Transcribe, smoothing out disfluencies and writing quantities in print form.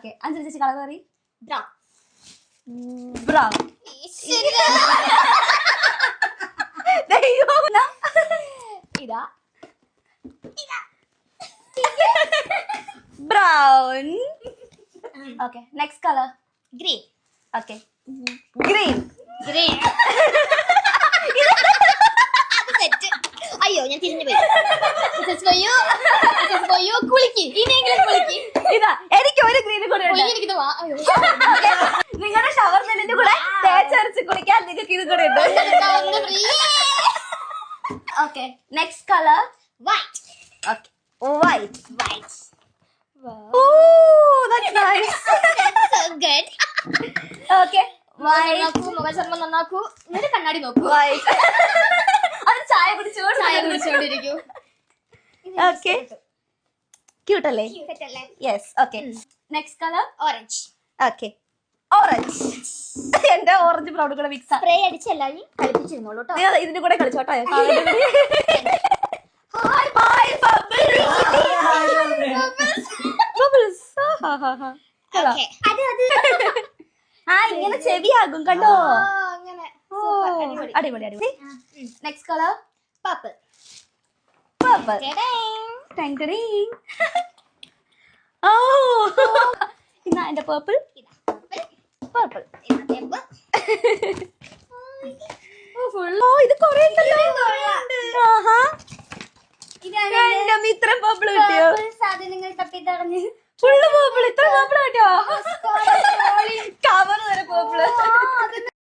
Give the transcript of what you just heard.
Okay, Anjali ചേച്ചി colour പറയും. Brown. Brown. ഇതാ brown. Okay, next color. Green. Okay, green. Green. അത് set. അയ്യോ ഞാൻ തിരിഞ്ഞു പോയി. കുളിക്ക് ഇനിയെങ്കിലും കുളിക്ക്. ഇതാ എനിക്ക് ഒരു ഗ്രീൻ കൂടെ ഉണ്ട്. എനിക്കിത് വാ. അയ്യോ നിങ്ങളുടെ ഷവർ ജെല്ലിന്റെ കൂടെ തേച്ചരച്ച് കുളിക്കാൻ നിങ്ങൾക്ക് ഇത് കൂടെ ഉണ്ട്. Okay, next color. white. Okay, white. White. Oh, that's nice. That's so good. Okay, white. നോക്കൂ മുഖചർമ്മം നന്നാക്കൂ എന്നിട്ട് കണ്ണാടി നോക്കൂ. White. അത് ചായ കുടിച്ചോണ്ടിരിക്കൂ. Okay, cute അല്ലേ? Cute അല്ലേ? Yes. Okay, next color. Orange. Okay, orange. എന്റെ ഓറഞ്ച് ബ്രൗൺ കൂടെ മിക്സ് സ്പ്രേ അടിച്ച് എല്ലാവരും കളിപ്പിച്ചിരുന്നോളൂ കേട്ടോ. ഇതിന്റെ കൂടെ കളിച്ചോട്ടോ. Okay. അത് ആ ഇങ്ങനെ ചെവിയാകും കണ്ടോ. അങ്ങനെ അടിപൊളി അടിപൊളി. Next colour purple. പർപ്പിൾ. ഓ ഇതാ എന്റെ പർപ്പിൾ. പർപ്പിൾ. ഓ ഇത് കൊറേ ഇത്ര പർപ്പിൾ കിട്ടിയോ? സാധനങ്ങൾ തപ്പി തടഞ്ഞ് ഫുള്ള് പർപ്പിൾ. ഇത്ര പർപ്പിൾ കിട്ടിയോ? കവർ വരെ പർപ്പിൾ.